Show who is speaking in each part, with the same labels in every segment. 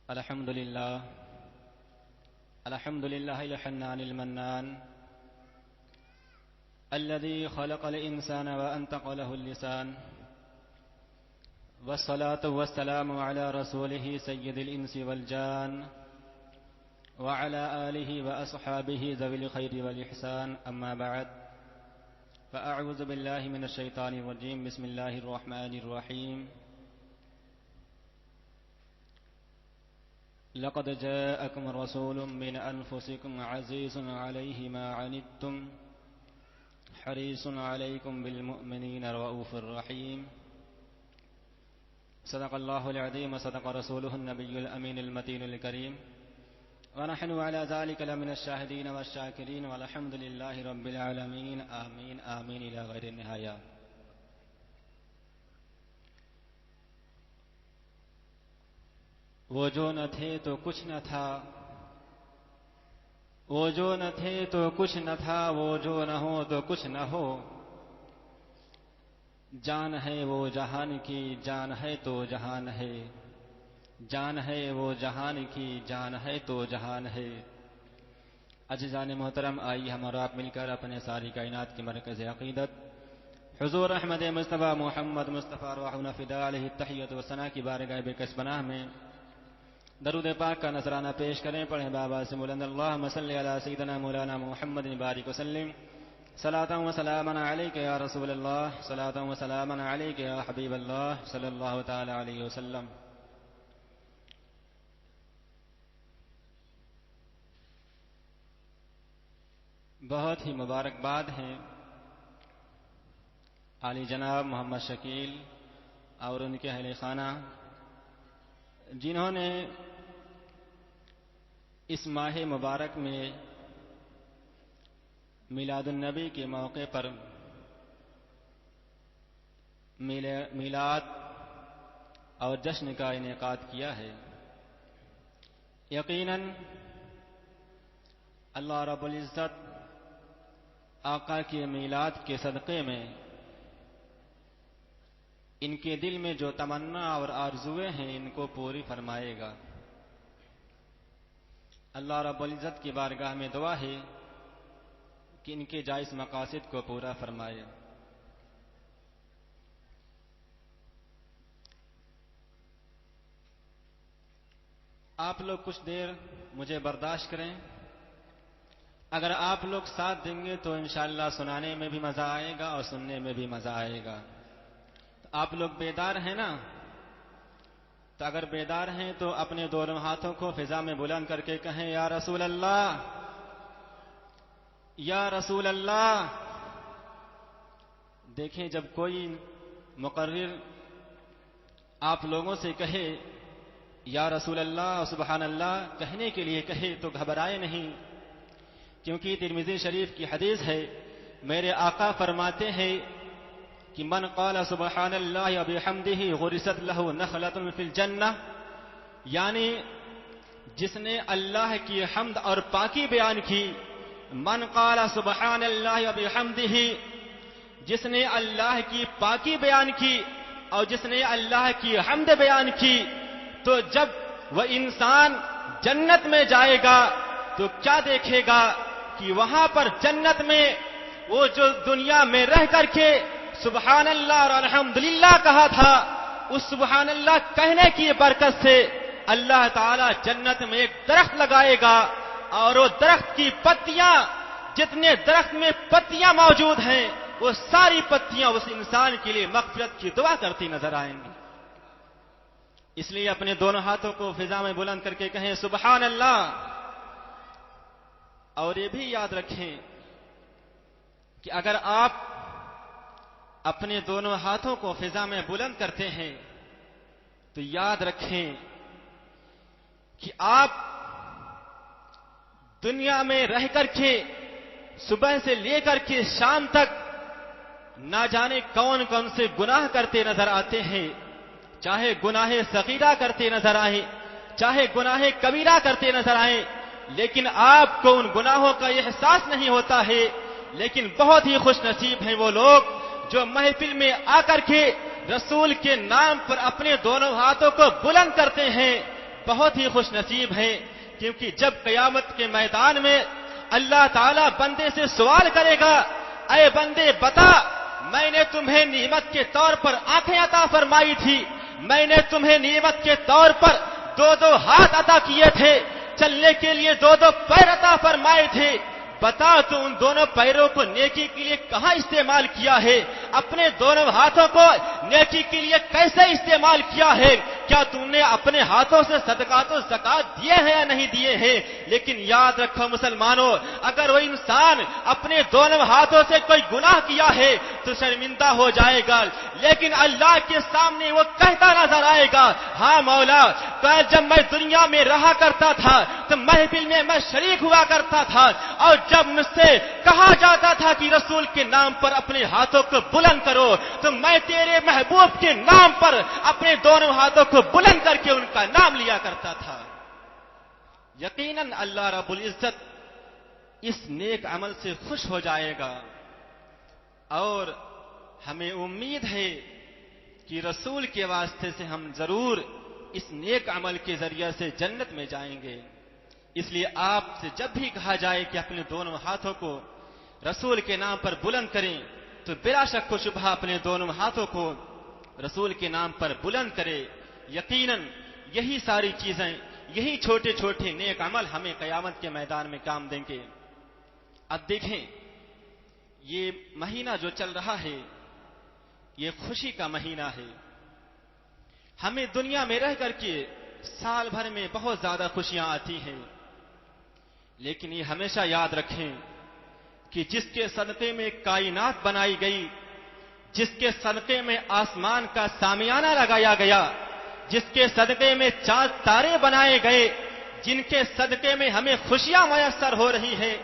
Speaker 1: الحمد لله الحنان المنان الذي خلق الإنسان وأنطق له اللسان، والصلاة والسلام على رسوله سيد الإنس والجان وعلى آله وأصحابه ذوي الخير والإحسان. أما بعد، فأعوذ بالله من الشيطان الرجيم. بسم الله الرحمن الرحيم. لقد جاءكم رسول من أنفسكم عزيز عليه ما عنتم حريص عليكم بالمؤمنين رؤوف رحيم. صدق الله العظيم وصدق رسوله النبي الأمين المتين الكريم، ونحن على ذلك لمن الشاهدين والشاكرين، والحمد لله رب العالمين. آمين آمين إلى غير النهاية. وہ جو نہ تھے تو کچھ نہ تھا، وہ جو نہ تھے تو کچھ نہ تھا، وہ جو نہ ہو تو کچھ نہ ہو. جان ہے وہ جہان کی، جان ہے تو جہان ہے، جان ہے وہ جہان کی، جان ہے تو جہان ہے. عزیزان محترم، آئیے ہم اور آپ مل کر اپنے ساری کائنات کے مرکز عقیدت حضور احمد مصطفیٰ محمد مصطفیٰ روحنا فدا علیہ التحیۃ و ثنا کی بارگاہ بکس پناہ میں درود پاک کا نذرانہ پیش کریں. پڑھیں بابا سے بلند اللہم صلی علی سیدنا مولانا محمد بارک وسلم. صلاۃ و سلاما علیک یا رسول اللہ، صلاۃ و سلاما علیک یا حبیب اللہ صلی اللہ تعالی علیہ وسلم. بہت ہی مبارکباد ہیں عالی جناب محمد شکیل اور ان کے اہل خانہ، جنہوں نے اس ماہ مبارک میں میلاد النبی کے موقع پر میلاد اور جشن کا انعقاد کیا ہے. یقیناً اللہ رب العزت آقا کے میلاد کے صدقے میں ان کے دل میں جو تمنا اور آرزویں ہیں ان کو پوری فرمائے گا. اللہ رب العزت کی بارگاہ میں دعا ہے کہ ان کے جائز مقاصد کو پورا فرمائے. آپ لوگ کچھ دیر مجھے برداشت کریں. اگر آپ لوگ ساتھ دیں گے تو انشاءاللہ سنانے میں بھی مزہ آئے گا اور سننے میں بھی مزہ آئے گا. آپ لوگ بیدار ہیں نا؟ تو اگر بیدار ہیں تو اپنے دونوں ہاتھوں کو فضا میں بلند کر کے کہیں یا رسول اللہ، یا رسول اللہ. دیکھیں، جب کوئی مقرر آپ لوگوں سے کہے یا رسول اللہ سبحان اللہ کہنے کے لیے کہے تو گھبرائے نہیں، کیونکہ ترمذی شریف کی حدیث ہے، میرے آقا فرماتے ہیں کہ من قال سبحان اللہ وبحمدہ غرست لہ نخلۃ فی الجنہ، یعنی جس نے اللہ کی حمد اور پاکی بیان کی. من قال سبحان اللہ وبحمدہ، جس نے اللہ کی پاکی بیان کی اور جس نے اللہ کی حمد بیان کی، تو جب وہ انسان جنت میں جائے گا تو کیا دیکھے گا کہ وہاں پر جنت میں وہ جو دنیا میں رہ کر کے سبحان اللہ اور الحمدللہ کہا تھا، اس سبحان اللہ کہنے کی برکت سے اللہ تعالی جنت میں ایک درخت لگائے گا، اور وہ درخت کی پتیاں، جتنے درخت میں پتیاں موجود ہیں وہ ساری پتیاں اس انسان کے لیے مغفرت کی دعا کرتی نظر آئیں گی. اس لیے اپنے دونوں ہاتھوں کو فضا میں بلند کر کے کہیں سبحان اللہ. اور یہ بھی یاد رکھیں کہ اگر آپ اپنے دونوں ہاتھوں کو فضا میں بلند کرتے ہیں تو یاد رکھیں کہ آپ دنیا میں رہ کر کے صبح سے لے کر کے شام تک نہ جانے کون کون سے گناہ کرتے نظر آتے ہیں، چاہے گناہ صغیرہ کرتے نظر آئیں، چاہے گناہ کبیرہ کرتے نظر آئیں، لیکن آپ کو ان گناہوں کا احساس نہیں ہوتا ہے. لیکن بہت ہی خوش نصیب ہیں وہ لوگ جو محفل میں آ کر کے رسول کے نام پر اپنے دونوں ہاتھوں کو بلند کرتے ہیں، بہت ہی خوش نصیب ہیں، کیونکہ جب قیامت کے میدان میں اللہ تعالیٰ بندے سے سوال کرے گا، اے بندے بتا، میں نے تمہیں نعمت کے طور پر آنکھیں عطا فرمائی تھی، میں نے تمہیں نعمت کے طور پر 2 ہاتھ عطا کیے تھے، چلنے کے لیے 2 پیر عطا فرمائے تھے، بتا تو ان دونوں پیروں کو نیکی کے لیے کہاں استعمال کیا ہے؟ اپنے دونوں ہاتھوں کو نیکی کے لیے کیسے استعمال کیا ہے؟ کیا تم نے اپنے ہاتھوں سے صدقات و زکات دیے ہیں یا نہیں دیے ہیں؟ لیکن یاد رکھو مسلمانوں، اگر وہ انسان اپنے دونوں ہاتھوں سے کوئی گناہ کیا ہے تو شرمندہ ہو جائے گا، لیکن اللہ کے سامنے وہ کہتا نظر آئے گا، ہاں مولا، جب میں دنیا میں رہا کرتا تھا تو محفل میں میں شریک ہوا کرتا تھا، اور جب مجھ سے کہا جاتا تھا کہ رسول کے نام پر اپنے ہاتھوں کو بلند کرو تو میں تیرے محبوب کے نام پر اپنے دونوں ہاتھوں کو بلند کر کے ان کا نام لیا کرتا تھا۔ یقیناً اللہ رب العزت اس نیک عمل سے خوش ہو جائے گا، اور ہمیں امید ہے کہ رسول کے واسطے سے ہم ضرور اس نیک عمل کے ذریعے سے جنت میں جائیں گے۔ اس لیے آپ سے جب بھی کہا جائے کہ اپنے دونوں ہاتھوں کو رسول کے نام پر بلند کریں تو بلا شک و شبہ اپنے دونوں ہاتھوں کو رسول کے نام پر بلند کرے۔ یقیناً یہی ساری چیزیں، یہی چھوٹے چھوٹے نیک عمل ہمیں قیامت کے میدان میں کام دیں گے۔ اب دیکھیں، یہ مہینہ جو چل رہا ہے یہ خوشی کا مہینہ ہے۔ ہمیں دنیا میں رہ کر کے سال بھر میں بہت زیادہ خوشیاں آتی ہیں، لیکن یہ ہمیشہ یاد رکھیں کہ جس کے صدقے میں کائنات بنائی گئی، جس کے صدقے میں آسمان کا سامیانہ لگایا گیا، جس کے صدقے میں چاند تارے بنائے گئے، جن کے صدقے میں ہمیں خوشیاں میسر ہو رہی ہیں،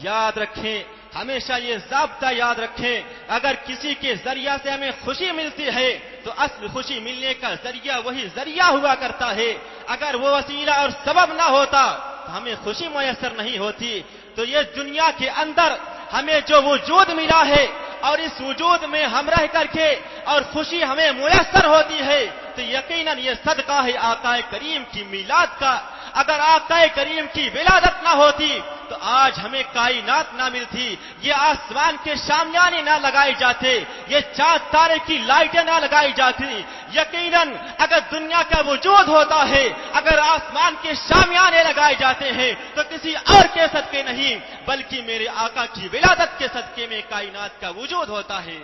Speaker 1: یاد رکھیں، ہمیشہ یہ ضابطہ یاد رکھیں، اگر کسی کے ذریعہ سے ہمیں خوشی ملتی ہے تو اصل خوشی ملنے کا ذریعہ وہی ذریعہ ہوا کرتا ہے، اگر وہ وسیلہ اور سبب نہ ہوتا تو ہمیں خوشی میسر نہیں ہوتی۔ تو یہ دنیا کے اندر ہمیں جو وجود ملا ہے اور اس وجود میں ہم رہ کر کے اور خوشی ہمیں میسر ہوتی ہے تو یقیناً یہ صدقہ ہے آقا کریم کی میلاد کا۔ اگر آقا کریم کی ولادت نہ ہوتی تو آج ہمیں کائنات نہ ملتی، یہ آسمان کے شامیانے نہ لگائے جاتے، یہ چاند تارے کی لائٹیں نہ لگائی جاتی۔ یقیناً اگر دنیا کا وجود ہوتا ہے، اگر آسمان کے شامیانے لگائے جاتے ہیں تو کسی اور کے صدقے نہیں بلکہ میرے آقا کی ولادت کے صدقے میں کائنات کا وجود ہوتا ہے۔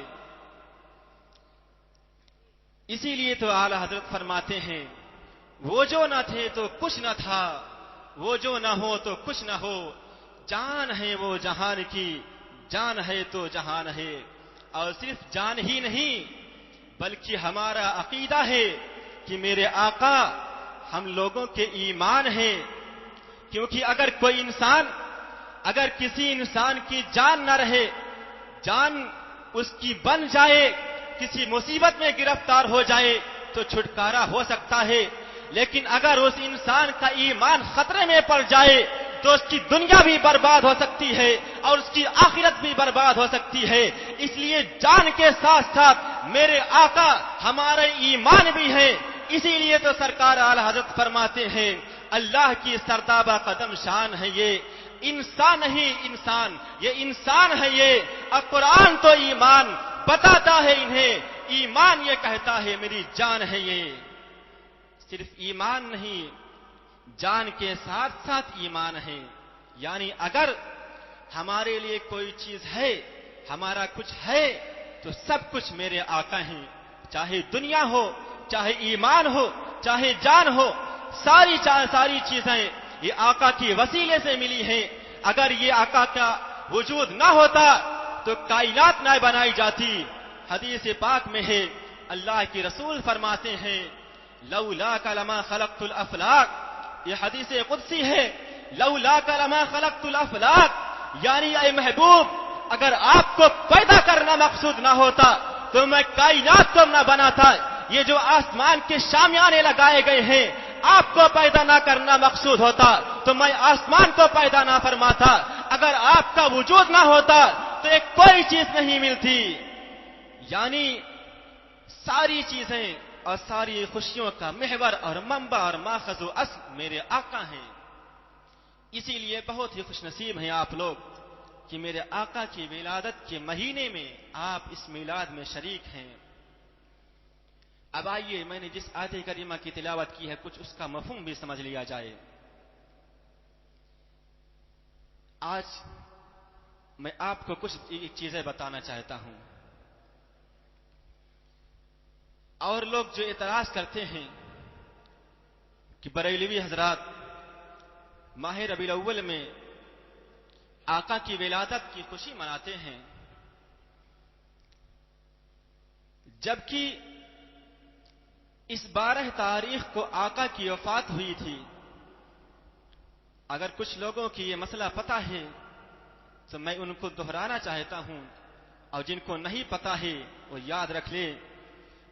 Speaker 1: اسی لیے تو اعلیٰ حضرت فرماتے ہیں، وہ جو نہ تھے تو کچھ نہ تھا، وہ جو نہ ہو تو کچھ نہ ہو، جان ہے وہ جہان کی، جان ہے تو جہان ہے۔ اور صرف جان ہی نہیں بلکہ ہمارا عقیدہ ہے کہ میرے آقا ہم لوگوں کے ایمان ہے، کیونکہ اگر کوئی انسان، اگر کسی انسان کی جان نہ رہے، جان اس کی بن جائے، کسی مصیبت میں گرفتار ہو جائے تو چھٹکارا ہو سکتا ہے، لیکن اگر اس انسان کا ایمان خطرے میں پڑ جائے تو اس کی دنیا بھی برباد ہو سکتی ہے اور اس کی آخرت بھی برباد ہو سکتی ہے۔ اس لیے جان کے ساتھ ساتھ میرے آقا ہمارے ایمان بھی ہیں۔ اسی لیے تو سرکار اعلیٰ حضرت فرماتے ہیں، اللہ کی سردابہ قدم شان ہے یہ، انسان نہیں انسان، یہ انسان ہے یہ، اور قرآن تو ایمان بتاتا ہے انہیں، ایمان یہ کہتا ہے میری جان ہے یہ۔ صرف ایمان نہیں، جان کے ساتھ ساتھ ایمان ہے، یعنی اگر ہمارے لیے کوئی چیز ہے، ہمارا کچھ ہے تو سب کچھ میرے آقا ہیں، چاہے دنیا ہو، چاہے ایمان ہو، چاہے جان ہو، ساری چیزیں یہ آقا کی وسیلے سے ملی ہیں۔ اگر یہ آقا کا وجود نہ ہوتا تو کائنات نہ بنائی جاتی۔ حدیث پاک میں ہے، اللہ کے رسول فرماتے ہیں، لولاک لما خلقت الافلاک، یہ حدیث قدسی ہے، لولاک لما خلقت الافلاک، یعنی اے محبوب اگر آپ کو پیدا کرنا مقصود نہ ہوتا تو میں کائنات کو نہ بناتا۔ یہ جو آسمان کے شامیانے لگائے گئے ہیں، آپ کو پیدا نہ کرنا مقصود ہوتا تو میں آسمان کو پیدا نہ فرماتا۔ اگر آپ کا وجود نہ ہوتا تو ایک کوئی چیز نہیں ملتی۔ یعنی ساری چیزیں اور ساری خوشیوں کا محور اور منبع اور ماخذ و اصل میرے آقا ہیں۔ اسی لیے بہت ہی خوش نصیب ہیں آپ لوگ کہ میرے آقا کی ولادت کے مہینے میں آپ اس میلاد میں شریک ہیں۔ اب آئیے میں نے جس آیت کریمہ کی تلاوت کی ہے کچھ اس کا مفہوم بھی سمجھ لیا جائے۔ آج میں آپ کو کچھ چیزیں بتانا چاہتا ہوں، اور لوگ جو اعتراض کرتے ہیں کہ بریلوی حضرات ماہ ربیع الاول میں آقا کی ولادت کی خوشی مناتے ہیں، جبکہ اس 12 تاریخ کو آقا کی وفات ہوئی تھی۔ اگر کچھ لوگوں کی یہ مسئلہ پتہ ہے تو میں ان کو دہرانا چاہتا ہوں، اور جن کو نہیں پتہ ہے وہ یاد رکھ لیں۔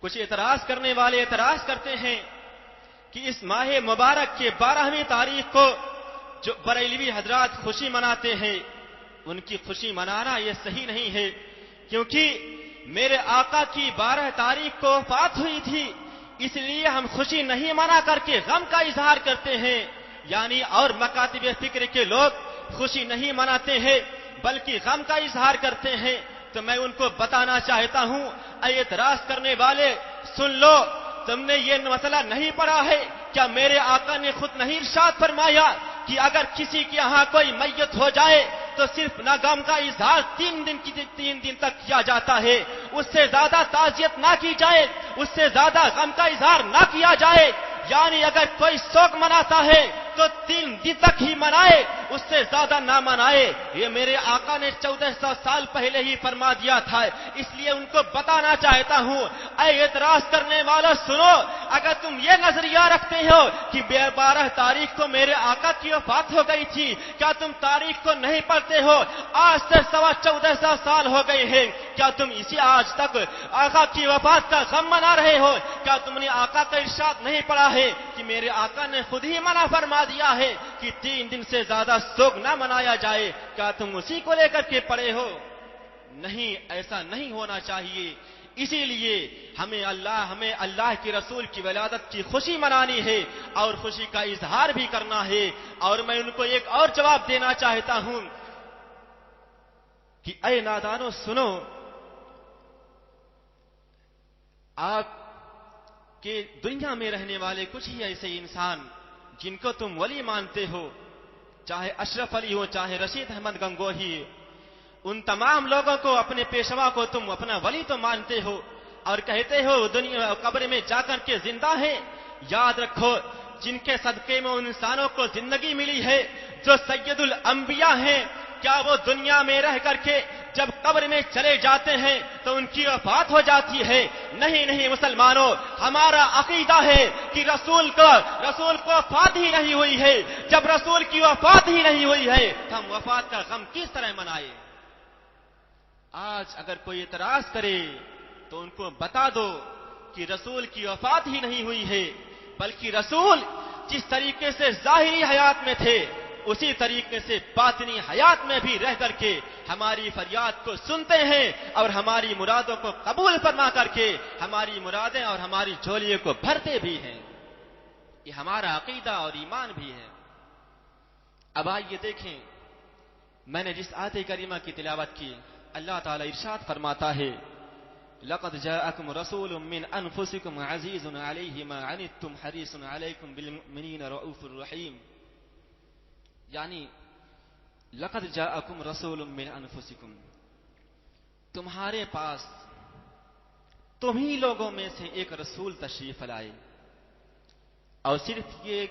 Speaker 1: کچھ اعتراض کرنے والے اعتراض کرتے ہیں کہ اس ماہ مبارک کے 12ویں تاریخ کو جو بریلوی حضرات خوشی مناتے ہیں، ان کی خوشی منانا یہ صحیح نہیں ہے، کیونکہ میرے آقا کی 12 تاریخ کو وفات ہوئی تھی، اس لیے ہم خوشی نہیں منا کر کے غم کا اظہار کرتے ہیں۔ یعنی اور مکاتب فکر کے لوگ خوشی نہیں مناتے ہیں بلکہ غم کا اظہار کرتے ہیں۔ تو میں ان کو بتانا چاہتا ہوں، اے اعتراض کرنے والے سن لو، تم نے یہ مسئلہ نہیں پڑھا ہے کیا؟ میرے آقا نے خود نہیں ارشاد فرمایا کہ اگر کسی کے یہاں کوئی میت ہو جائے تو صرف نہ غم کا اظہار 3 دن تک کیا جاتا ہے، اس سے زیادہ تعزیت نہ کی جائے، اس سے زیادہ غم کا اظہار نہ کیا جائے۔ یعنی اگر کوئی شوق مناتا ہے تو 3 دن تک ہی منائے، اس سے زیادہ نہ منائے۔ یہ میرے آقا نے 1400 سال پہلے ہی فرما دیا تھا، اس لیے ان کو بتانا چاہتا ہوں، اے اعتراض کرنے والوں سنو، اگر تم یہ نظریہ رکھتے ہو کہ 12 تاریخ کو میرے آقا کی وفات ہو گئی تھی، کیا تم تاریخ کو نہیں پڑھتے ہو؟ آج سے 1450 سال ہو گئے ہیں، کیا تم اسی آج تک آقا کی وفات کا غم منا رہے ہو؟ کیا تم نے آقا کا ارشاد نہیں پڑھا ہے کہ میرے آقا نے خود ہی منع فرما دیا ہے کہ 3 دن سے زیادہ سوگ نہ منایا جائے؟ کیا تم اسی کو لے کر کے پڑے ہو؟ نہیں، ایسا نہیں ہونا چاہیے۔ اسی لیے ہمیں اللہ کے رسول کی ولادت کی خوشی منانی ہے اور خوشی کا اظہار بھی کرنا ہے۔ اور میں ان کو ایک اور جواب دینا چاہتا ہوں کہ اے نادانو سنو، آپ کہ دنیا میں رہنے والے کچھ ہی ایسے انسان جن کو تم ولی مانتے ہو، چاہے اشرف علی ہو، چاہے رشید احمد گنگوہی، ان تمام لوگوں کو، اپنے پیشوا کو تم اپنا ولی تو مانتے ہو اور کہتے ہو دنیا قبر میں جا کر کے زندہ ہے۔ یاد رکھو، جن کے صدقے میں ان انسانوں کو زندگی ملی ہے جو سید الانبیاء ہیں، کیا وہ دنیا میں رہ کر کے جب قبر میں چلے جاتے ہیں تو ان کی وفات ہو جاتی ہے؟ نہیں نہیں مسلمانوں، ہمارا عقیدہ ہے کہ رسول کو وفات ہی نہیں ہوئی ہے۔ جب رسول کی وفات ہی نہیں ہوئی ہے تو ہم وفات کا غم کس طرح منائے؟ آج اگر کوئی اعتراض کرے تو ان کو بتا دو کہ رسول کی وفات ہی نہیں ہوئی ہے، بلکہ رسول جس طریقے سے ظاہری حیات میں تھے اسی طریقے سے باطنی حیات میں بھی رہ کر کے ہماری فریاد کو سنتے ہیں اور ہماری مرادوں کو قبول فرما کر کے ہماری مرادیں اور ہماری جھولیوں کو بھرتے بھی ہیں۔ یہ ہمارا عقیدہ اور ایمان بھی ہے۔ اب آئیے دیکھیں، میں نے جس آیت کریمہ کی تلاوت کی، اللہ تعالی ارشاد فرماتا ہے، لقد جاءكم رسول من انفسكم عزيز عليه ما عنتم حريص عليكم بالمؤمنين رؤوف رحيم۔ یعنی لقد جاءكم رسول من انفسكم، تمہارے پاس تمہیں لوگوں میں سے ایک رسول تشریف لائے، اور صرف یہ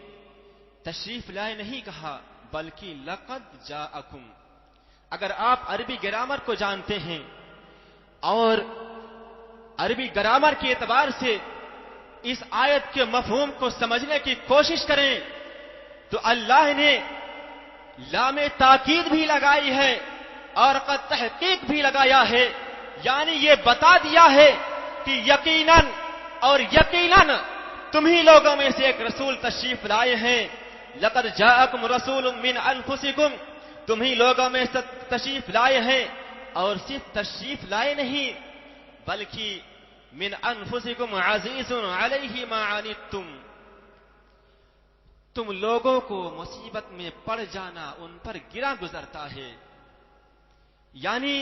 Speaker 1: تشریف لائے نہیں کہا بلکہ لقد جاءكم۔ اگر آپ عربی گرامر کو جانتے ہیں اور عربی گرامر کے اعتبار سے اس آیت کے مفہوم کو سمجھنے کی کوشش کریں تو اللہ نے لام تاکید بھی لگائی ہے اور قد تحقیق بھی لگایا ہے، یعنی یہ بتا دیا ہے کہ یقیناً تمہیں لوگوں میں سے ایک رسول تشریف لائے ہیں۔ لقد جاءکم رسول من انفسکم، تمہیں لوگوں میں سے تشریف لائے ہیں، اور صرف تشریف لائے نہیں بلکہ من انفسکم عزیز علیہ ما عنتم، تم لوگوں کو مصیبت میں پڑ جانا ان پر گرا گزرتا ہے. یعنی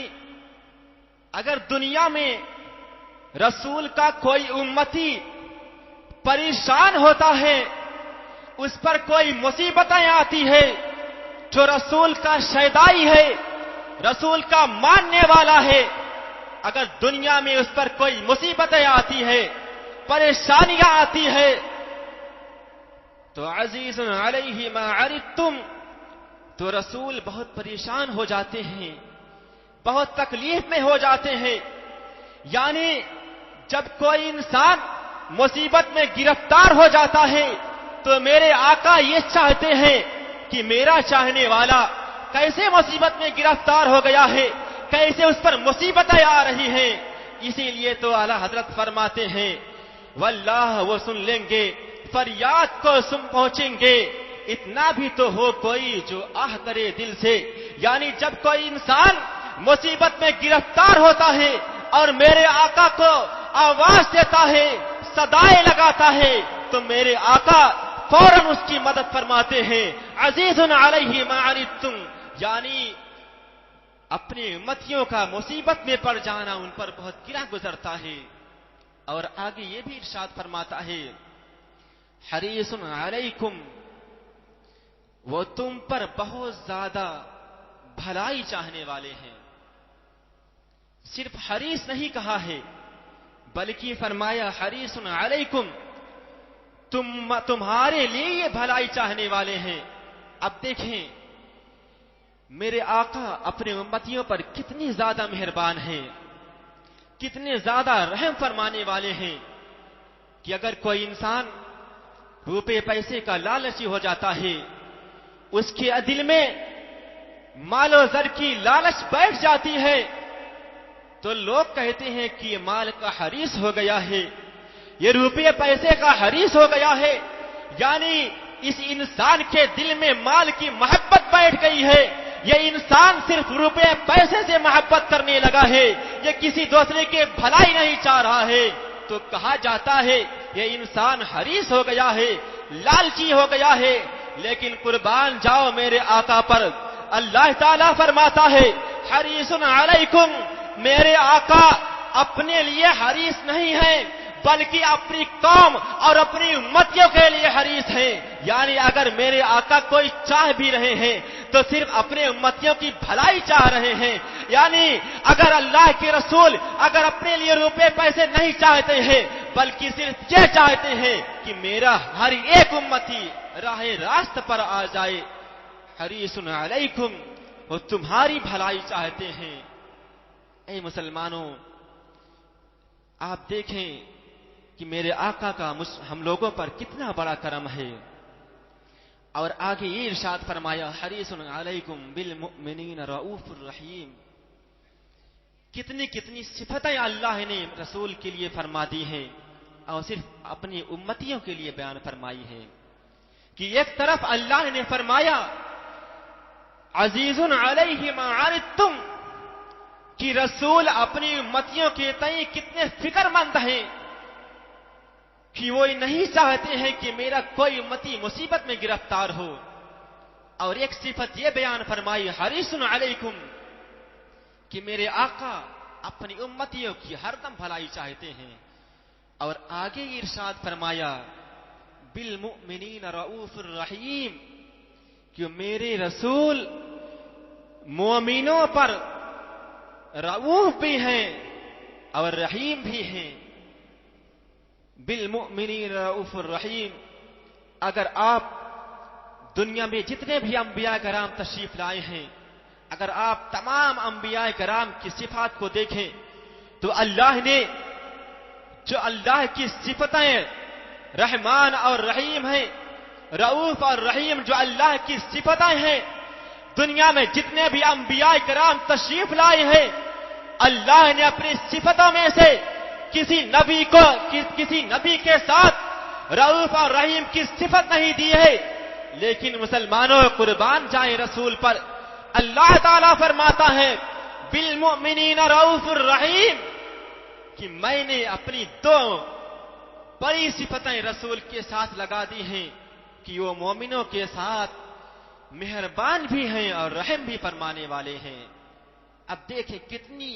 Speaker 1: اگر دنیا میں رسول کا کوئی امتی پریشان ہوتا ہے، اس پر کوئی مصیبتیں آتی ہے، جو رسول کا شیدائی ہے، رسول کا ماننے والا ہے، اگر دنیا میں اس پر کوئی مصیبتیں آتی ہے، پریشانیاں آتی ہے، تو عزیز علیہ ما عنتم، تو رسول بہت پریشان ہو جاتے ہیں، بہت تکلیف میں ہو جاتے ہیں. یعنی جب کوئی انسان مصیبت میں گرفتار ہو جاتا ہے تو میرے آقا یہ چاہتے ہیں کہ میرا چاہنے والا کیسے مصیبت میں گرفتار ہو گیا ہے، کیسے اس پر مصیبتیں آ رہی ہیں. اسی لیے تو اعلیٰ حضرت فرماتے ہیں واللہ وہ سن لیں گے، فریاد کو سن پہنچیں گے، اتنا بھی تو ہو کوئی جو آہ کرے دل سے. یعنی جب کوئی انسان مصیبت میں گرفتار ہوتا ہے اور میرے آقا کو آواز دیتا ہے، صدائیں لگاتا ہے، تو میرے آقا فوراً اس کی مدد فرماتے ہیں. عزیز علیہ ما عنتم، یعنی اپنے امتیوں کا مصیبت میں پڑ جانا ان پر بہت گرا گزرتا ہے. اور آگے یہ بھی ارشاد فرماتا ہے حریص علیکم، وہ تم پر بہت زیادہ بھلائی چاہنے والے ہیں. صرف حریص نہیں کہا ہے بلکہ فرمایا حریص علیکم، تمہارے لیے یہ بھلائی چاہنے والے ہیں. اب دیکھیں میرے آقا اپنے امتیوں پر کتنی زیادہ مہربان ہیں، کتنے زیادہ رحم فرمانے والے ہیں کہ اگر کوئی انسان روپے پیسے کا لالچی ہو جاتا ہے، اس کے دل میں مال و زر کی لالچ بیٹھ جاتی ہے، تو لوگ کہتے ہیں کہ یہ مال کا حریص ہو گیا ہے، یہ روپے پیسے کا حریص ہو گیا ہے. یعنی اس انسان کے دل میں مال کی محبت بیٹھ گئی ہے، یہ انسان صرف روپے پیسے سے محبت کرنے لگا ہے، یہ کسی دوسرے کے بھلائی نہیں چاہ رہا ہے. تو کہا جاتا ہے یہ انسان حریص ہو گیا ہے، لالچی ہو گیا ہے. لیکن قربان جاؤ میرے آقا پر، اللہ تعالیٰ فرماتا ہے حریص علیکم، میرے آقا اپنے لیے حریص نہیں ہے بلکہ اپنی قوم اور اپنی امتیوں کے لیے حریص ہیں. یعنی اگر میرے آقا کوئی چاہ بھی رہے ہیں تو صرف اپنے امتیوں کی بھلائی چاہ رہے ہیں. یعنی اگر اللہ کے رسول اگر اپنے لیے روپے پیسے نہیں چاہتے ہیں بلکہ صرف یہ چاہتے ہیں کہ میرا ہر ایک امتی راہ راست پر آ جائے، حریص علیکم، وہ تمہاری بھلائی چاہتے ہیں. اے مسلمانوں، آپ دیکھیں کہ میرے آقا کا ہم لوگوں پر کتنا بڑا کرم ہے. اور آگے یہ ارشاد فرمایا حریص علیکم بالمؤمنین رؤوف الرحیم. کتنی کتنی صفتیں اللہ نے رسول کے لیے فرما دی ہیں اور صرف اپنی امتیوں کے لیے بیان فرمائی ہے. کہ ایک طرف اللہ نے فرمایا عزیز علیہ ما عنتم، کہ رسول اپنی امتیوں کے تئیں کتنے فکر مند ہیں کہ وہ نہیں چاہتے ہیں کہ میرا کوئی امتی مصیبت میں گرفتار ہو. اور ایک صفت یہ بیان فرمائی حریص علیکم، کہ میرے آقا اپنی امتیوں کی ہر دم بھلائی چاہتے ہیں. اور آگے یہ ارشاد فرمایا بالمؤمنین رؤوف الرحیم، کہ میرے رسول مومنوں پر رؤوف بھی ہیں اور رحیم بھی ہیں. بالمؤمنین رؤوف الرحیم. اگر آپ دنیا میں جتنے بھی انبیاء کرام تشریف لائے ہیں، اگر آپ تمام انبیاء کرام کی صفات کو دیکھیں تو اللہ نے جو اللہ کی صفتیں رحمان اور رحیم ہیں، رؤوف اور رحیم جو اللہ کی صفتیں ہیں، دنیا میں جتنے بھی انبیاء کرام تشریف لائے ہیں، اللہ نے اپنی صفتوں میں سے کسی نبی کے ساتھ رؤوف اور رحیم کی صفت نہیں دی ہے. لیکن مسلمانوں قربان جائیں رسول پر، اللہ تعالیٰ فرماتا ہے بالمؤمنین رؤوف الرحیم، کہ میں نے اپنی دو بڑی صفتیں رسول کے ساتھ لگا دی ہیں کہ وہ مومنوں کے ساتھ مہربان بھی ہیں اور رحم بھی فرمانے والے ہیں۔ اب دیکھیں کتنی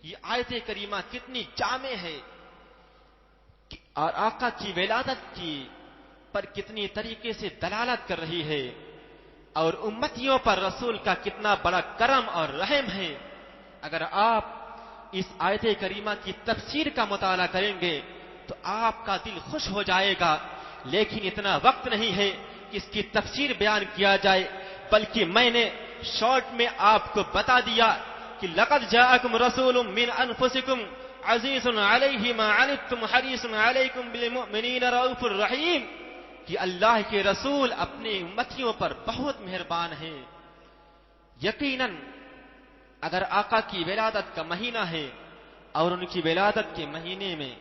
Speaker 1: یہ آیت کریمہ کتنی جامع ہے اور آقا کی ولادت کی پر کتنی طریقے سے دلالت کر رہی ہے، اور امتیوں پر رسول کا کتنا بڑا کرم اور رحم ہے۔ اگر آپ اس آیت کریمہ کی تفسیر کا مطالعہ کریں گے تو آپ کا دل خوش ہو جائے گا، لیکن اتنا وقت نہیں ہے کہ اس کی تفسیر بیان کیا جائے، بلکہ میں نے شارٹ میں آپ کو بتا دیا کہ لقد جاءکم رسول من انفسکم عزیز علیہ ما عنتم حریص علیکم بالمؤمنین رؤوف الرحیم، کہ اللہ کے رسول اپنے امتیوں پر بہت مہربان ہیں۔ یقیناً اگر آقا کی ولادت کا مہینہ ہے اور ان کی ولادت کے مہینے میں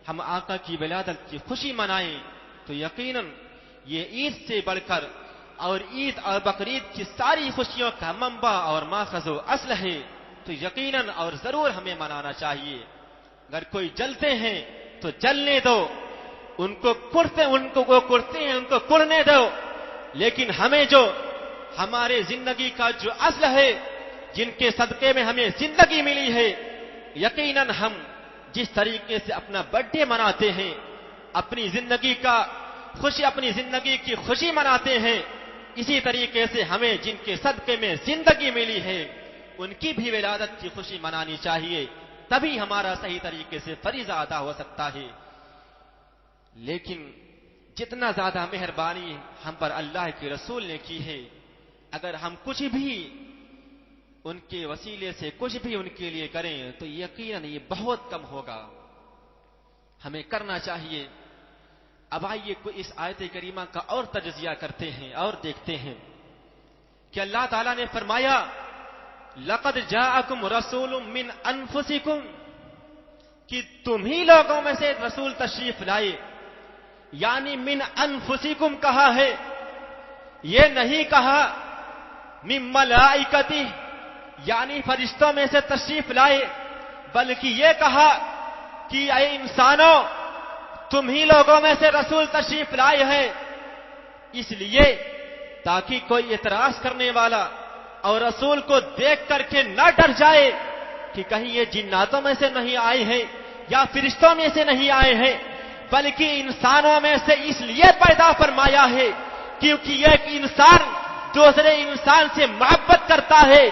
Speaker 1: ہم آقا کی ولادت کی خوشی منائیں تو یقیناً یہ عید سے بڑھ کر اور عید اور بقرعید کی ساری خوشیوں کا منبع اور ماخذ و اصل ہے، تو یقیناً اور ضرور ہمیں منانا چاہیے۔ اگر کوئی جلتے ہیں تو جلنے دو، ان کو کرتے ہیں ان کو کرنے دو، لیکن ہمیں جو ہمارے زندگی کا جو اصل ہے، جن کے صدقے میں ہمیں زندگی ملی ہے، یقیناً ہم جس طریقے سے اپنا برتھ ڈے مناتے ہیں، اپنی زندگی کی خوشی مناتے ہیں، اسی طریقے سے ہمیں جن کے صدقے میں زندگی ملی ہے ان کی بھی ولادت کی خوشی منانی چاہیے، تبھی ہمارا صحیح طریقے سے فریضہ ادا ہو سکتا ہے۔ لیکن جتنا زیادہ مہربانی ہم پر اللہ کے رسول نے کی ہے، اگر ہم کچھ بھی ان کے وسیلے سے کچھ بھی ان کے لیے کریں تو یقیناً یہ بہت کم ہوگا، ہمیں کرنا چاہیے۔ اب آئیے اس آیت کریمہ کا اور تجزیہ کرتے ہیں اور دیکھتے ہیں کہ اللہ تعالیٰ نے فرمایا لقد جاءکم رسول من انفسکم، کہ تم ہی لوگوں میں سے رسول تشریف لائے، یعنی من انفسکم کہا ہے، یہ نہیں کہا من ملائکتی یعنی فرشتوں میں سے تشریف لائے، بلکہ یہ کہا کہ اے انسانوں تم ہی لوگوں میں سے رسول تشریف لائے ہیں، اس لیے تاکہ کوئی اعتراض کرنے والا اور رسول کو دیکھ کر کے نہ ڈر جائے کہ کہیں یہ جناتوں میں سے نہیں آئے ہیں یا فرشتوں میں سے نہیں آئے ہیں، بلکہ انسانوں میں سے اس لیے پیدا فرمایا ہے کیونکہ ایک انسان دوسرے انسان سے محبت کرتا ہے،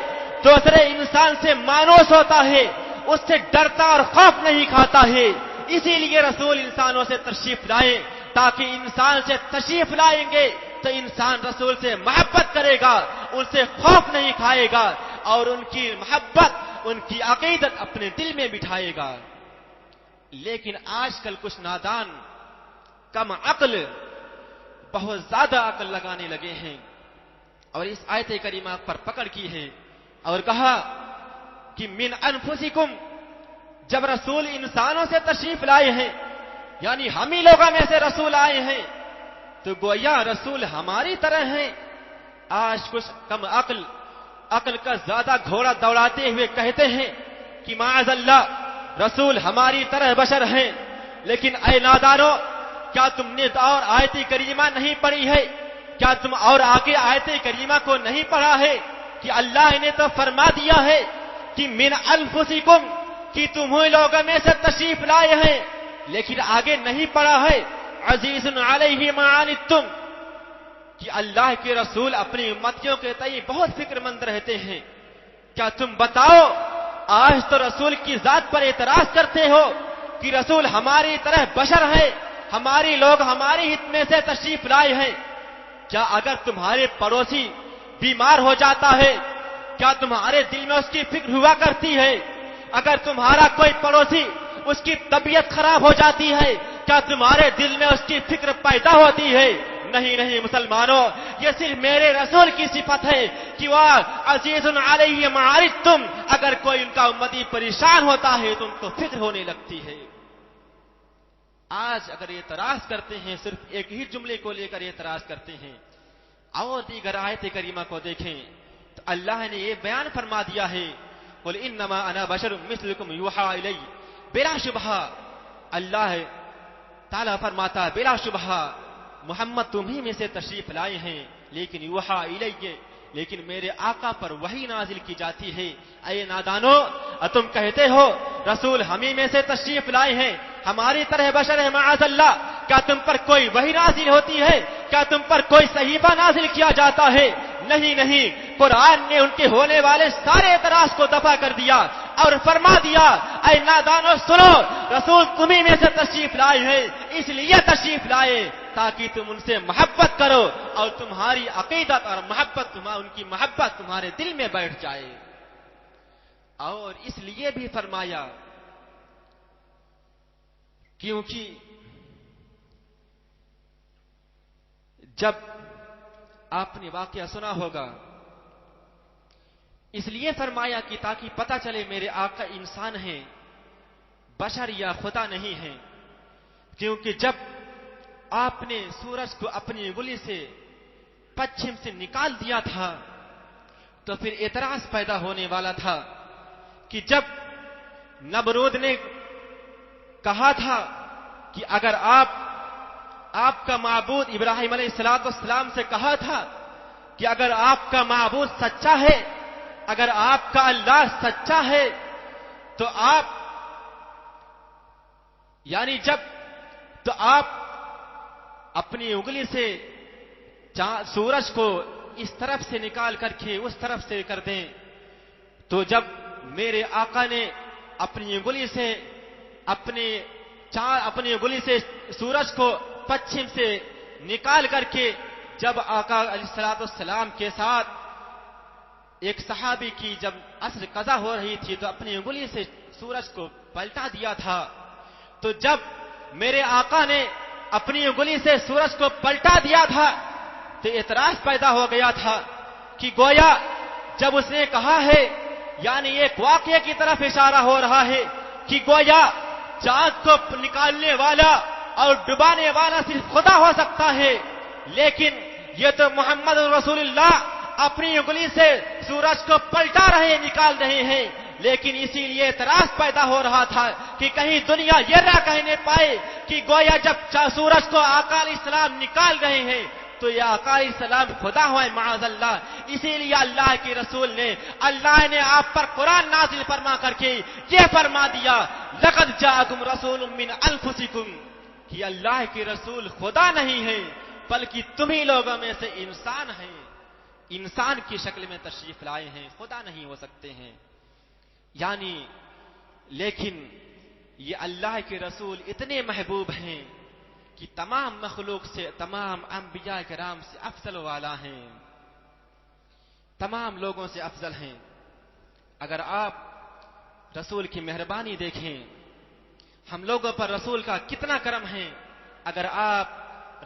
Speaker 1: دوسرے انسان سے مانوس ہوتا ہے، اس سے ڈرتا اور خوف نہیں کھاتا ہے، اسی لیے رسول انسانوں سے تشریف لائے، تاکہ انسان سے تشریف لائیں گے تو انسان رسول سے محبت کرے گا، ان سے خوف نہیں کھائے گا اور ان کی محبت ان کی عقیدت اپنے دل میں بٹھائے گا۔ لیکن آج کل کچھ نادان کم عقل بہت زیادہ عقل لگانے لگے ہیں اور اس آیت کریمہ پر پکڑ کی ہے اور کہا کہ من انفسکم، جب رسول انسانوں سے تشریف لائے ہیں یعنی ہم ہی لوگوں میں سے رسول آئے ہیں تو گویا رسول ہماری طرح ہیں۔ آج کچھ کم عقل کا زیادہ گھوڑا دوڑاتے ہوئے کہتے ہیں کہ معاذ اللہ رسول ہماری طرح بشر ہیں، لیکن اے نادانو کیا تم نے اور آیت کریمہ نہیں پڑھی ہے؟ کیا تم اور آگے آیت کریمہ کو نہیں پڑھا ہے کہ اللہ نے تو فرما دیا ہے کہ من انفسکم، کہ تمہیں لوگوں میں سے تشریف لائے ہیں، لیکن آگے نہیں پڑھا ہے عزیز علیہ ما عنتم، کہ اللہ کے رسول اپنی امتیوں کے تئیں بہت فکر مند رہتے ہیں۔ کیا تم بتاؤ آج تو رسول کی ذات پر اعتراض کرتے ہو کہ رسول ہماری طرح بشر ہے، ہماری لوگ ہماری ہت میں سے تشریف لائے ہیں۔ کیا اگر تمہارے پڑوسی بیمار ہو جاتا ہے کیا تمہارے دل میں اس کی فکر ہوا کرتی ہے؟ اگر تمہارا کوئی پڑوسی اس کی طبیعت خراب ہو جاتی ہے کیا تمہارے دل میں اس کی فکر پیدا ہوتی ہے؟ نہیں مسلمانوں، یہ صرف میرے رسول کی صفت ہے کہ وہ عزیز علیہ ما عنتم، اگر کوئی ان کا امتی پریشان ہوتا ہے تو ان کو فکر ہونے لگتی ہے۔ آج اگر اعتراض کرتے ہیں صرف ایک ہی جملے کو لے کر اعتراض کرتے ہیں، اور دیگر آیت کریمہ کو دیکھیں تو اللہ نے یہ بیان فرما دیا ہے قل انما انا بشر مثلکم یوحى الی، بلا شبہ اللہ تعالیٰ فرماتا ہے بلا شبہ محمد تمہیں میں سے تشریف لائے ہیں، لیکن یوحا الیہ، لیکن میرے آقا پر وحی نازل کی جاتی ہے۔ اے نادانو، تم کہتے ہو رسول ہمیں میں سے تشریف لائے ہیں، ہماری طرح بشر ہے معاذ اللہ، کیا تم پر کوئی وحی نازل ہوتی ہے؟ کیا تم پر کوئی صحیفہ نازل کیا جاتا ہے؟ نہیں نہیں، قرآن نے ان کے ہونے والے سارے اعتراض کو دفع کر دیا اور فرما دیا اے نادانو سنو، رسول تمہیں میں سے تشریف لائے ہیں، اس لیے تشریف لائے تاکہ تم ان سے محبت کرو اور تمہاری عقیدت اور محبت ان کی محبت تمہارے دل میں بیٹھ جائے۔ اور اس لیے بھی فرمایا کیونکہ جب آپ نے واقعہ سنا ہوگا، اس لیے فرمایا کہ تاکہ پتہ چلے میرے آقا انسان ہیں، بشر یا خدا نہیں ہیں، کیونکہ جب آپ نے سورج کو اپنی انگلی سے پچھم سے نکال دیا تھا تو پھر اعتراض پیدا ہونے والا تھا کہ جب نمرود نے کہا تھا کہ اگر آپ کا معبود ابراہیم علیہ السلام سے کہا تھا کہ اگر آپ کا معبود سچا ہے، اگر آپ کا اللہ سچا ہے تو آپ اپنی انگلی سے سورج کو اس طرف سے نکال کر کے اس طرف سے کر دیں۔ تو جب میرے آقا نے اپنی انگلی سے سورج کو پچھم سے نکال کر کے جب آقا علیہ السلام کے ساتھ ایک صحابی کی جب عصر قضا ہو رہی تھی تو اپنی انگلی سے سورج کو پلٹا دیا تھا، تو جب میرے آقا نے اپنی انگلی سے سورج کو پلٹا دیا تھا تو اعتراض پیدا ہو گیا تھا کہ گویا جب اس نے کہا ہے، یعنی ایک واقعے کی طرف اشارہ ہو رہا ہے کہ گویا چاند کو نکالنے والا اور ڈبانے والا صرف خدا ہو سکتا ہے، لیکن یہ تو محمد رسول اللہ اپنی انگلی سے سورج کو پلٹا نکال رہے ہیں۔ لیکن اسی لیے اعتراض پیدا ہو رہا تھا کہ کہیں دنیا یہ نہ کہنے پائے کہ گویا جب سورج کو آقا علیہ السلام نکال رہے ہیں تو یہ آقا علیہ السلام خدا ہوئے معاذ اللہ۔ اسی لیے اللہ کے رسول نے آپ پر قرآن نازل فرما کر کے یہ فرما دیا لقد جاءکم رسول من انفسکم، کہ اللہ کے رسول خدا نہیں ہے بلکہ تمہیں لوگوں میں سے انسان ہیں، انسان کی شکل میں تشریف لائے ہیں، خدا نہیں ہو سکتے ہیں۔ یعنی لیکن یہ اللہ کے رسول اتنے محبوب ہیں کہ تمام مخلوق سے، تمام انبیاء کرام سے افضل والا ہیں، تمام لوگوں سے افضل ہیں۔ اگر آپ رسول کی مہربانی دیکھیں، ہم لوگوں پر رسول کا کتنا کرم ہے۔ اگر آپ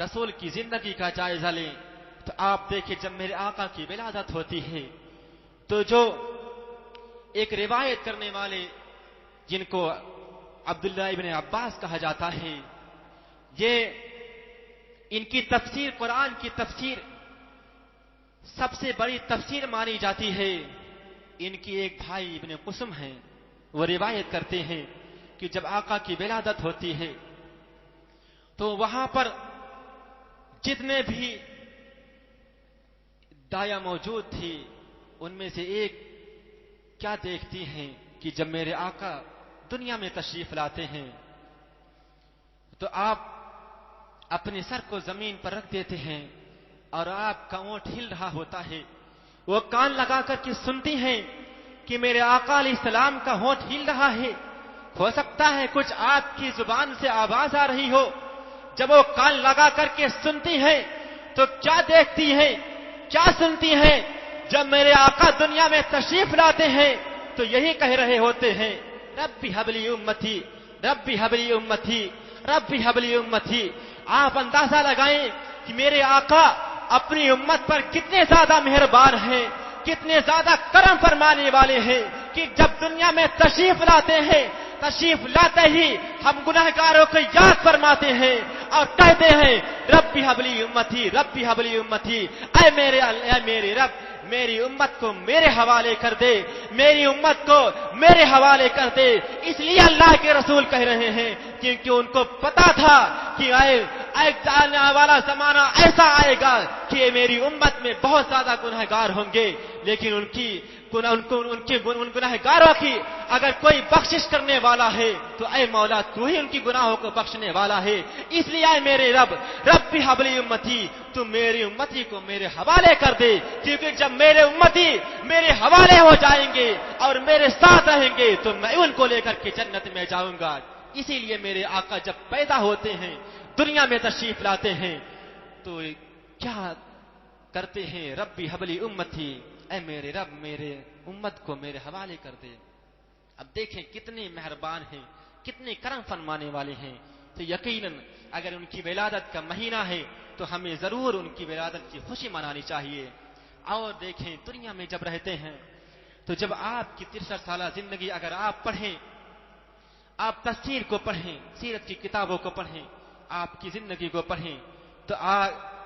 Speaker 1: رسول کی زندگی کا جائزہ لیں تو آپ دیکھیں جب میرے آقا کی ولادت ہوتی ہے تو جو ایک روایت کرنے والے جن کو عبداللہ ابن عباس کہا جاتا ہے، یہ ان کی تفسیر قرآن کی تفسیر سب سے بڑی تفسیر مانی جاتی ہے۔ ان کی ایک بھائی ابن قسم ہیں، وہ روایت کرتے ہیں کہ جب آقا کی ولادت ہوتی ہے تو وہاں پر جتنے بھی دایا موجود تھی ان میں سے ایک کیا دیکھتی ہیں کہ جب میرے آقا دنیا میں تشریف لاتے ہیں تو آپ اپنے سر کو زمین پر رکھ دیتے ہیں اور آپ کا اونٹ ہل رہا ہوتا ہے، وہ کان لگا کر کے سنتی ہیں کہ میرے آقا علیہ السلام کا ہونٹ ہل رہا ہے، ہو سکتا ہے کچھ آپ کی زبان سے آواز آ رہی ہو۔ جب وہ کان لگا کر کے سنتی ہیں تو کیا دیکھتی ہیں، کیا سنتی ہیں؟ جب میرے آقا دنیا میں تشریف لاتے ہیں تو یہی کہہ رہے ہوتے ہیں ربی حبلی امتی، ربی حبلی امتی، ربی حبلی امتی۔ آپ اندازہ لگائیں کہ میرے آقا اپنی امت پر کتنے زیادہ مہربان ہیں، کتنے زیادہ کرم فرمانے والے ہیں کہ جب دنیا میں تشریف لاتے ہیں تشریف لاتے ہی ہم گنہگاروں کو یاد فرماتے ہیں اور کہتے ہیں ربی حبلی امتی، ربی حبلی امتی، اے میرے رب میری امت کو میرے حوالے کر دے، میری امت کو میرے حوالے کر دے۔ اس لیے اللہ کے رسول کہہ رہے ہیں کیونکہ ان کو پتا تھا کہ ایک آنے والا زمانہ ایسا آئے گا کہ میری امت میں بہت زیادہ گنہگار ہوں گے، لیکن ان گنہگاروں کی اگر کوئی بخشش کرنے والا ہے تو اے مولا تو ہی ان کی گناہوں کو بخشنے والا ہے۔ اس لیے اے میرے ربی حبلی امتی، تم میری امتی کو میرے حوالے کر دے، کیونکہ جب میرے امتی میرے حوالے ہو جائیں گے اور میرے ساتھ رہیں گے تو میں ان کو لے کر کے جنت میں جاؤں گا۔ اسی لیے میرے آقا جب پیدا ہوتے ہیں، دنیا میں تشریف لاتے ہیں، تو کیا کرتے ہیں؟ ربی حبلی امتی، اے میرے رب میرے امت کو میرے حوالے کر دے۔ اب دیکھیں کتنے مہربان ہیں، کتنے کرم فرمانے والے ہیں۔ تو یقیناً اگر ان کی ولادت کا مہینہ ہے تو ہمیں ضرور ان کی ولادت کی خوشی منانی چاہیے۔ اور دیکھیں دنیا میں جب رہتے ہیں تو جب آپ کی 63 سالہ زندگی اگر آپ پڑھیں، آپ تفسیر کو پڑھیں، سیرت کی کتابوں کو پڑھیں، آپ کی زندگی کو پڑھیں، تو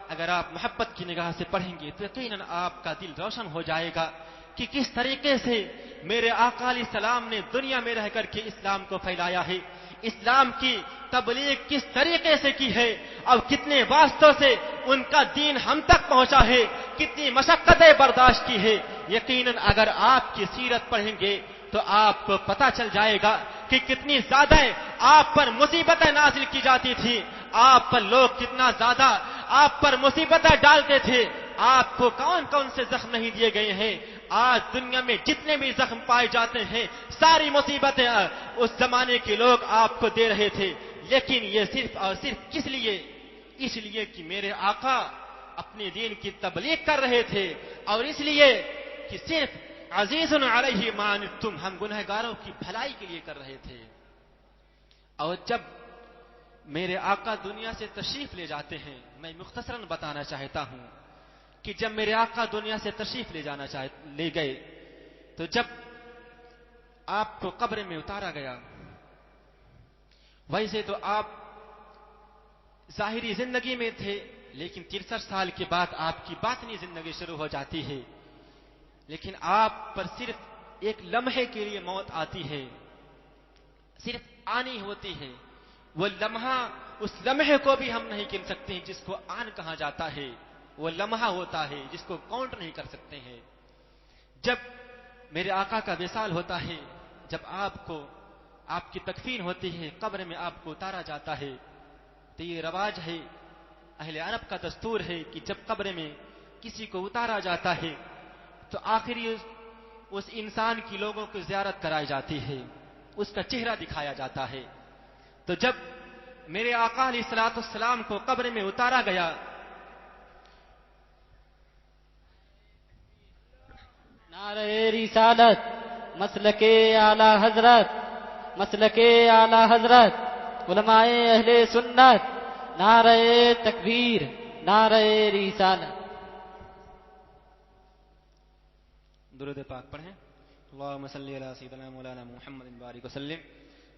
Speaker 1: اگر آپ محبت کی نگاہ سے پڑھیں گے تو یقیناً آپ کا دل روشن ہو جائے گا کہ کس طریقے سے میرے آقا علیہ السلام نے دنیا میں رہ کر کے اسلام کو پھیلایا ہے، اسلام کی تبلیغ کس طریقے سے کی ہے اور کتنے واسطوں سے ان کا دین ہم تک پہنچا ہے، کتنی مشقتیں برداشت کی ہے۔ یقیناً اگر آپ کی سیرت پڑھیں گے تو آپ کو پتہ چل جائے گا کہ کتنی زیادہ آپ پر مصیبتیں نازل کی جاتی تھی، آپ پر لوگ کتنا زیادہ آپ پر مصیبتیں ڈالتے تھے، آپ کو کون کون سے زخم نہیں دیے گئے ہیں۔ آج دنیا میں جتنے بھی زخم پائے جاتے ہیں ساری مصیبتیں اس زمانے کے لوگ آپ کو دے رہے تھے، لیکن یہ صرف اور صرف کس لیے؟ اس لیے کہ میرے آقا اپنے دین کی تبلیغ کر رہے تھے، اور اس لیے کہ صرف عزیز علیہ ما عنتم، ہم گنہگاروں کی بھلائی کے لیے کر رہے تھے۔ اور جب میرے آقا دنیا سے تشریف لے جاتے ہیں، میں مختصراً بتانا چاہتا ہوں کہ جب میرے آقا دنیا سے تشریف لے گئے تو جب آپ کو قبر میں اتارا گیا، ویسے تو آپ ظاہری زندگی میں تھے، لیکن 63 سال کے بعد آپ کی باطنی زندگی شروع ہو جاتی ہے، لیکن آپ پر صرف ایک لمحے کے لیے موت آتی ہے، صرف آنی ہوتی ہے۔ وہ لمحہ، اس لمحے کو بھی ہم نہیں گن سکتے ہیں جس کو آن کہا جاتا ہے، وہ لمحہ ہوتا ہے جس کو کاؤنٹ نہیں کر سکتے ہیں۔ جب میرے آقا کا وصال ہوتا ہے، جب آپ کی تکفین ہوتی ہے، قبر میں آپ کو اتارا جاتا ہے، تو یہ رواج ہے، اہل عرب کا دستور ہے کہ جب قبر میں کسی کو اتارا جاتا ہے تو آخری اس انسان کی لوگوں کو زیارت کرائی جاتی ہے، اس کا چہرہ دکھایا جاتا ہے۔ تو جب میرے آقا علیہ الصلوۃ والسلام کو قبر میں اتارا گیا،
Speaker 2: نعرہ رسالت، مسلک اعلی حضرت، مسلک اعلی حضرت، علماء اہل سنت، نعرہ تکبیر، نعرہ رسالت۔
Speaker 1: درود پاک پڑھیں۔ اللہم صلی علی سیدنا مولانا محمد بارک وسلم،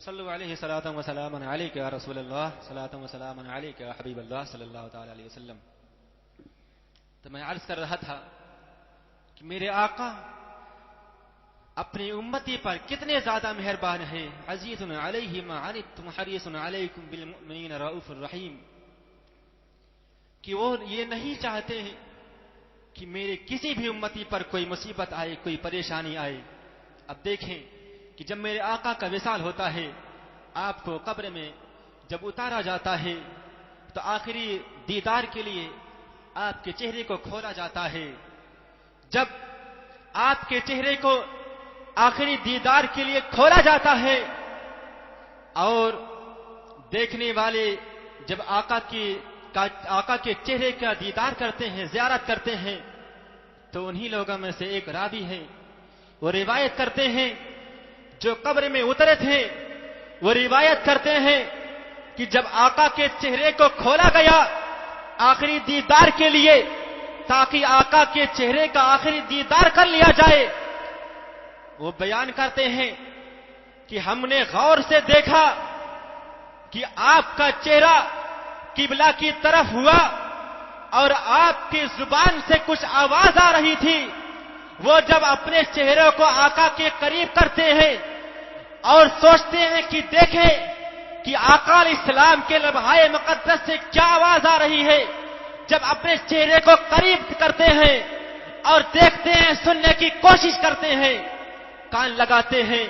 Speaker 1: صلو علیہ صلاۃ و سلام علیک یا رسول اللہ، صلاۃ و سلام علیک یا حبیب اللہ صلی اللہ تعالی علیہ وسلم۔ تو میں عرض کر رہا تھا کہ میرے آقا اپنی امتی پر کتنے زیادہ مہربان ہیں، عزیز علیہ ما عنتم حریص علیکم بالمؤمنین رؤوف الرحیم، کہ وہ یہ نہیں چاہتے ہیں کہ میرے کسی بھی امتی پر کوئی مصیبت آئے، کوئی پریشانی آئے۔ اب دیکھیں کہ جب میرے آقا کا وصال ہوتا ہے، آپ کو قبر میں جب اتارا جاتا ہے تو آخری دیدار کے لیے آپ کے چہرے کو کھولا جاتا ہے۔ جب آپ کے چہرے کو آخری دیدار کے لیے کھولا جاتا ہے اور دیکھنے والے جب آقا کے چہرے کا دیدار کرتے ہیں، زیارت کرتے ہیں، تو انہی لوگوں میں سے ایک راوی ہے، وہ روایت کرتے ہیں جو قبر میں اترے تھے، وہ روایت کرتے ہیں کہ جب آقا کے چہرے کو کھولا گیا آخری دیدار کے لیے، تاکہ آقا کے چہرے کا آخری دیدار کر لیا جائے، وہ بیان کرتے ہیں کہ ہم نے غور سے دیکھا کہ آپ کا چہرہ قبلہ کی طرف ہوا اور آپ کی زبان سے کچھ آواز آ رہی تھی. وہ جب اپنے چہرے کو آقا کے قریب کرتے ہیں اور سوچتے ہیں کہ دیکھیں کہ آقا علیہ السلام کے لبہائے مقدس سے کیا آواز آ رہی ہے. جب اپنے چہرے کو قریب کرتے ہیں اور دیکھتے ہیں, سننے کی کوشش کرتے ہیں, کان لگاتے ہیں,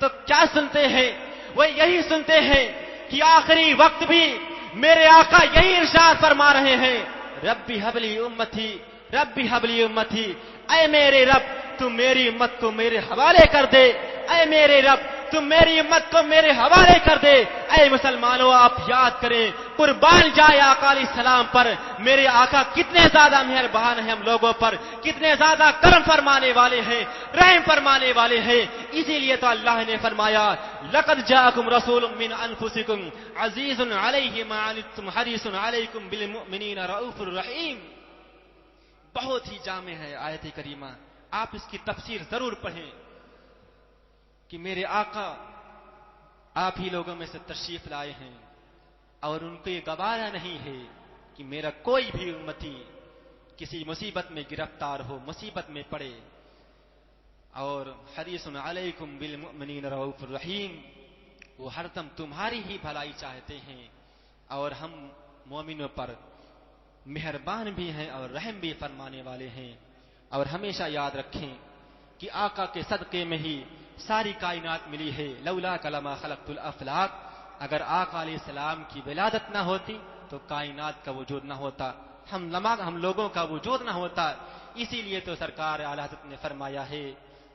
Speaker 1: تو کیا سنتے ہیں؟ وہ یہی سنتے ہیں کہ آخری وقت بھی میرے آقا یہی ارشاد فرما رہے ہیں, ربی حبلی امتی, ربی حبلی امتی, اے میرے رب تم میری امت کو میرے حوالے کر دے, اے میرے رب تم میری امت کو میرے حوالے کر دے. اے مسلمانوں, آپ یاد کریں, قربان جائے آقا علیہ السلام پر, میرے آقا کتنے زیادہ مہربان ہیں ہم لوگوں پر, کتنے زیادہ کرم فرمانے والے ہیں, رحم فرمانے والے ہیں. اسی لیے تو اللہ نے فرمایا, لقد جاءکم رسول من انفسکم عزیز علیہ ما عنتم حریص علیکم بالمؤمنین رؤوف الرحیم. بہت ہی جامع ہے آیت کریمہ, آپ اس کی تفسیر ضرور پڑھیں کہ میرے آقا آپ ہی لوگوں میں سے تشریف لائے ہیں اور ان کو یہ گوارا نہیں ہے کہ میرا کوئی بھی امتی کسی مصیبت میں گرفتار ہو, مصیبت میں پڑے. اور حریص علیکم بالمؤمنین رؤوف الرحیم, وہ ہر دم تمہاری ہی بھلائی چاہتے ہیں اور ہم مومنوں پر مہربان بھی ہیں اور رحم بھی فرمانے والے ہیں. اور ہمیشہ یاد رکھیں کہ آقا کے صدقے میں ہی ساری کائنات ملی ہے. لولا کلمہ خلقت الافلاق, اگر آقا علیہ السلام کی ولادت نہ ہوتی تو کائنات کا وجود نہ ہوتا, ہم لوگوں کا وجود نہ ہوتا. اسی لیے تو سرکار اعلی حضرت نے فرمایا ہے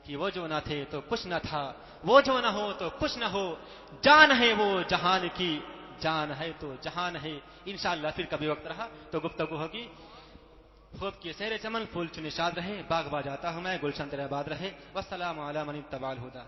Speaker 1: کہ وہ جو نہ تھے تو کچھ نہ تھا, وہ جو نہ ہو تو کچھ نہ ہو, جان ہے وہ جہان کی, جان ہے تو جہان ہے. انشاءاللہ پھر کبھی وقت رہا تو گفتگو ہوگی. خوب کی سیر چمن, پھول چنشاد رہے, باغ با جاتا ہوں میں, گلشن تیرے آباد رہے. والسلام علی من اتبع الہدی.